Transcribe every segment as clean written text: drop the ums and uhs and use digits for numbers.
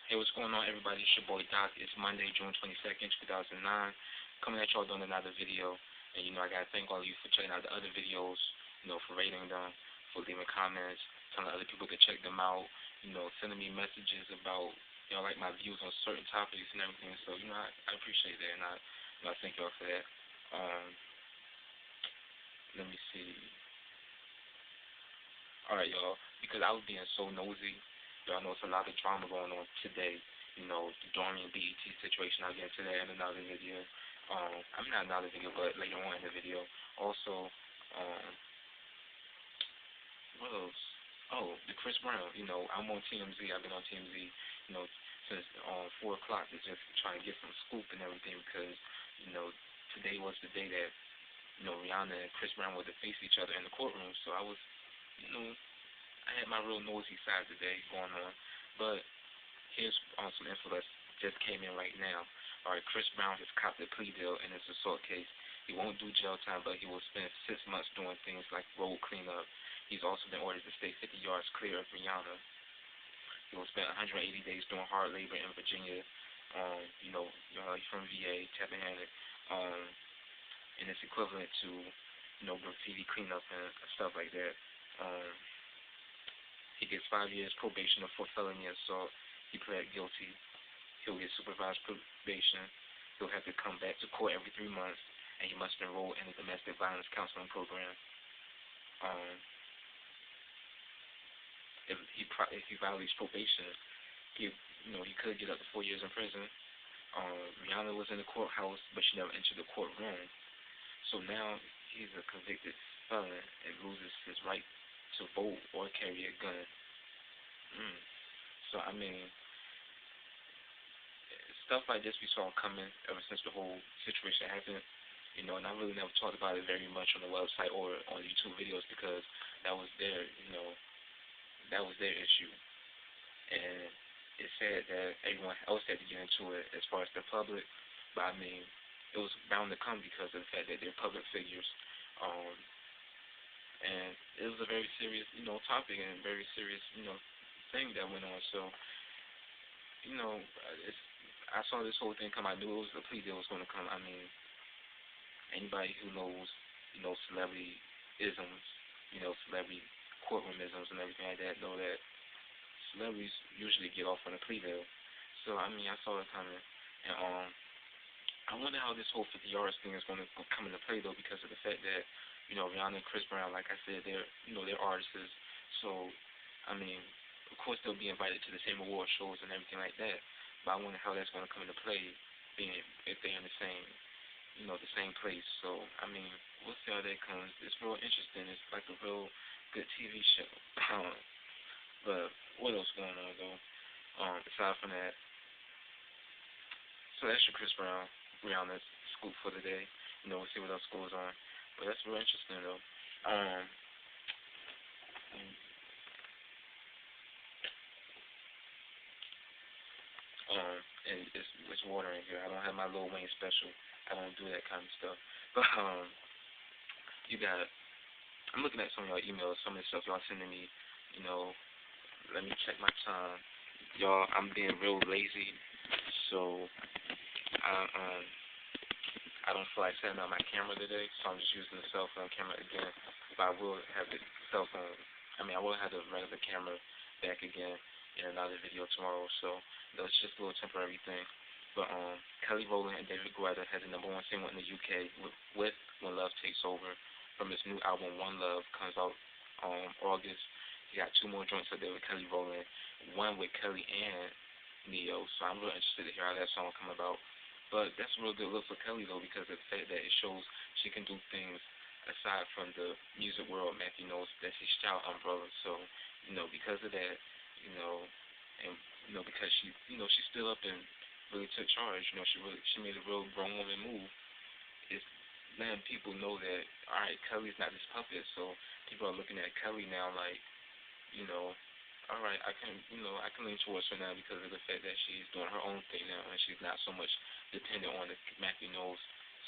Hey, what's going on, everybody? It's your boy Doc. It's Monday, June 22nd, 2009. Coming at y'all doing another video. And, I got to thank all of you for checking out the other videos, for rating them, for leaving comments, telling other people to check them out, sending me messages about, like my views on certain topics and everything. So, I appreciate that, and I thank y'all for that. Let me see. All right, y'all. Because I was being so nosy. Y'all know it's a lot of drama going on today. The Dorian BET situation. I'll get into that in another video. Not another video, but later on in the video. Also, what else? Oh, the Chris Brown. I'm on TMZ. I've been on TMZ, since 4 o'clock to just try to get some scoop and everything because, today was the day that, Rihanna and Chris Brown were to face each other in the courtroom. So I was, I had my real nosy side today going on. But here's some info that just came in right now. All right, Chris Brown has copped a plea deal in his assault case. He won't do jail time, but he will spend 6 months doing things like road cleanup. He's also been ordered to stay 50 yards clear of Rihanna. He will spend 180 days doing hard labor in Virginia. He's from VA, Tappahannock. And it's equivalent to, graffiti cleanup and stuff like that. He gets 5 years probation for felony assault. He pled guilty. He'll get supervised probation. He'll have to come back to court every 3 months, and he must enroll in a domestic violence counseling program. If he violates probation, he could get up to 4 years in prison. Rihanna was in the courthouse, but she never entered the courtroom. So now he's a convicted felon and loses his right to vote or carry a gun. So, stuff like this we saw coming ever since the whole situation happened, and I really never talked about it very much on the website or on YouTube videos because that was their issue. And it's sad that everyone else had to get into it as far as the public, but it was bound to come because of the fact that they're public figures. And it was a very serious, topic and very serious, thing that went on. So, I saw this whole thing come. I knew it was a plea deal was going to come. Anybody who knows, celebrity isms, celebrity courtroom isms and everything like that, know that celebrities usually get off on a plea deal. So, I saw it coming. And, I wonder how this whole 50 yards thing is going to come into play, though, because of the fact that, Rihanna and Chris Brown, like I said, they're artists. So, of course they'll be invited to the same award shows and everything like that. But I wonder how that's going to come into play, being if they're in the same, the same place. So, we'll see how that comes. It's real interesting. It's like a real good TV show. But what else going on, though? Aside from that, so that's your Chris Brown, Rihanna's scoop for the day. We'll see what else goes on. But that's real interesting, though. And it's water in here. I don't have my Lil Wayne special. I don't do that kind of stuff. But I'm looking at some of y'all emails, some of the stuff y'all sending me. Let me check my time. Y'all, I'm being real lazy, so I don't feel like setting up my camera today, so I'm just using the cell phone camera again. But I will have the cell phone. I will have the regular camera back again in another video tomorrow. So it's just a little temporary thing. But Rowland and David Guetta had the #1 single in the UK with When Love Takes Over from his new album One Love comes out August. He got 2 more joints up there with Rowland, one with Kelly and Neo. So I'm really interested to hear how that song come about. But that's a real good look for Kelly, though, because of the fact that it shows she can do things aside from the music world. Matthew knows that she's child umbrella. So, because of that, and, because she stood up and really took charge. She made a real grown woman move. It's letting people know that, all right, Kelly's not this puppet. So people are looking at Kelly now like, all right, I can lean towards her now because of the fact that she's doing her own thing now and she's not so much dependent on the Matthew Knowles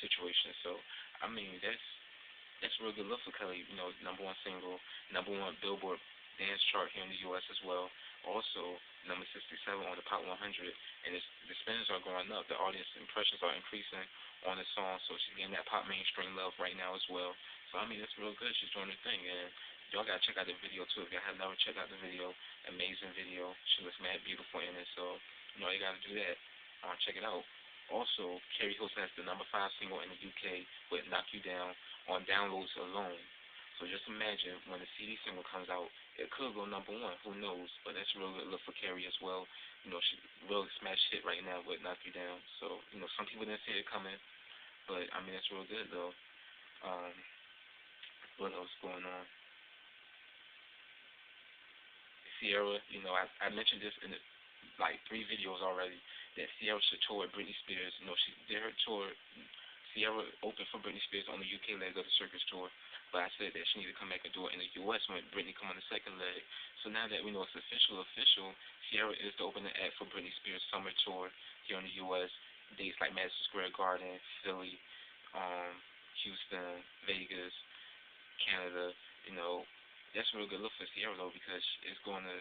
situation. So, that's a real good look for Kelly. #1 single, #1 Billboard dance chart here in the U.S. as well. Also, number 67 on the Pop 100, and the spins are going up. The audience impressions are increasing on the song, so she's getting that pop mainstream love right now as well. So I mean, it's real good. She's doing her thing, and y'all gotta check out the video too. If y'all have never checked out the video, amazing video. She looks mad beautiful in it, so you know you gotta do that. Check it out. Also, Keri Hilson has the number 5 single in the UK with "Knock You Down" on downloads alone. So just imagine when the CD single comes out, it could go number 1. Who knows? But that's a real good look for Keri as well. You know, she really smash hit right now with "Knock You Down." So you know, some people didn't see it coming, but I mean, that's real good though. What else going on? Ciara, you know, I mentioned this in like 3 videos already that Ciara should tour with Britney Spears. You know, she did her tour. Ciara opened for Britney Spears on the UK leg of the Circus Tour, but I said that she needed to come back and do it in the US when Britney come on the second leg. So now that we know it's official, Ciara is the opening act for Britney Spears' summer tour here in the US. Dates like Madison Square Garden, Philly, Houston, Vegas, Canada. You know, that's a real good look for Ciara though, because it's going to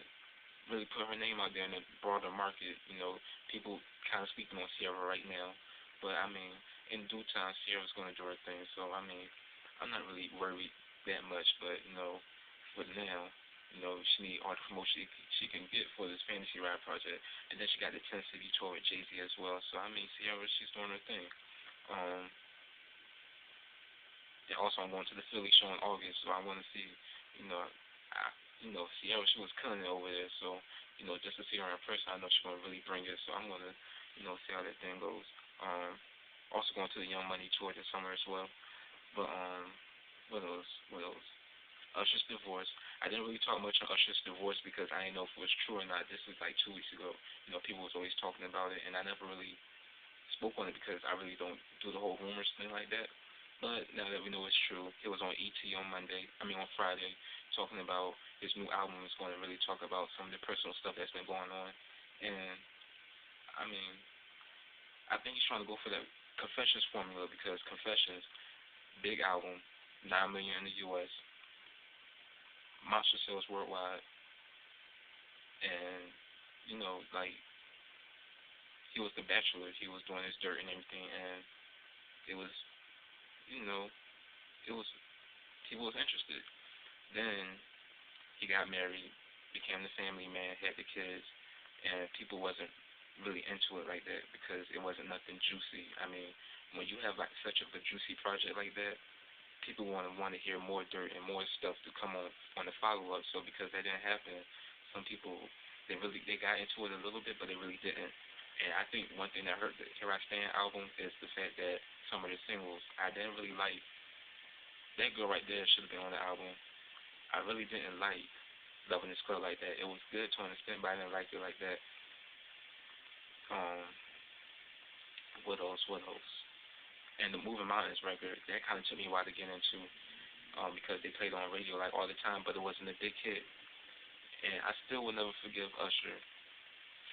really put her name out there in the broader market. You know, people kind of speaking on Ciara right now, but I mean, in due time, Ciara's going to do her thing. So I mean, I'm not really worried that much, but you know, for now, you know, she need all the promotion she can get for this Fantasy Ride project, and then she got the 10 City tour with Jay-Z as well. So I mean, Ciara, she's doing her thing. And also, I'm going to the Philly show in August, so I want to see, you know, Ciara, she was killing it over there. So, you know, just to see her in person, I know she's going to really bring it. So I'm going to, you know, see how that thing goes. Also going to the Young Money tour this summer as well. But what else? What else? Usher's divorce. I didn't really talk much on Usher's divorce because I didn't know if it was true or not. This was like 2 weeks ago. You know, people was always talking about it, and I never really spoke on it because I really don't do the whole rumors thing like that. But now that we know it's true, it was on ET on Friday, talking about his new album is going to really talk about some of the personal stuff that's been going on. And, I mean, I think he's trying to go for that Confessions formula because Confessions, big album, 9 million in the U.S., monster sales worldwide, and, you know, like, he was the Bachelor, he was doing his dirt and everything, and it was, you know, people was interested. Then he got married, became the family man, had the kids, and people wasn't really into it like that because it wasn't nothing juicy. I mean, when you have like such a juicy project like that, people want to hear more dirt and more stuff to come on the follow up. So because that didn't happen, some people they got into it a little bit, but they really didn't. And I think one thing that hurt the Here I Stand album is the fact that some of the singles I didn't really like. That girl right there should have been on the album. I really didn't like Loving This Club like that. It was good to an extent, but I didn't like it like that. What else? What else? And the Moving Mountains record, that kind of took me a while to get into because they played on radio like all the time, but it wasn't a big hit. And I still will never forgive Usher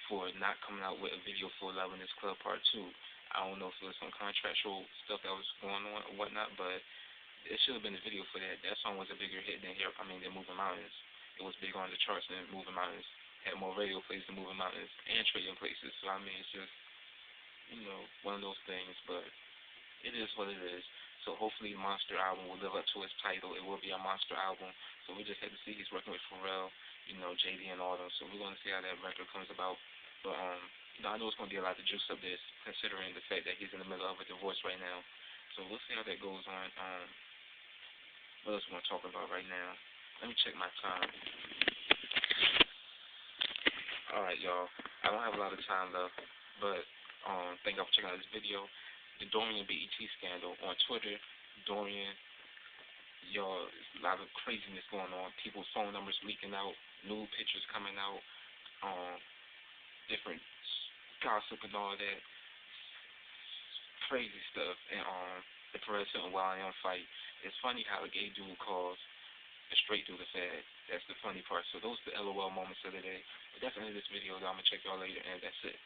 for not coming out with a video for Loving This Club Part 2. I don't know if it was some contractual stuff that was going on or whatnot, but it should have been a video for that. That song was a bigger hit than Moving Mountains. It was big on the charts than Moving Mountains. Had more radio plays than Moving Mountains and trading places. So I mean, it's just, you know, one of those things, but it is what it is. So hopefully the Monster album will live up to its title. It will be a Monster album. So we just have to see. He's working with Pharrell, you know, JD and all them. So we're going to see how that record comes about. But, you know, I know it's going to be a lot of juice up this, considering the fact that he's in the middle of a divorce right now. So we'll see how that goes on. What else we want to talk about right now? Let me check my time. All right, y'all. I don't have a lot of time left, but thank y'all for checking out this video. The Dorian BET scandal on Twitter. Dorian, y'all, there's a lot of craziness going on. People's phone numbers leaking out, nude pictures coming out, different gossip and all that crazy stuff. And the Perez Hilton Wild fight. It's funny how a gay dude calls a straight dude a fag. That's the funny part. So those are the LOL moments of the day. But that's the end of this video, though. I'm going to check y'all later, and that's it.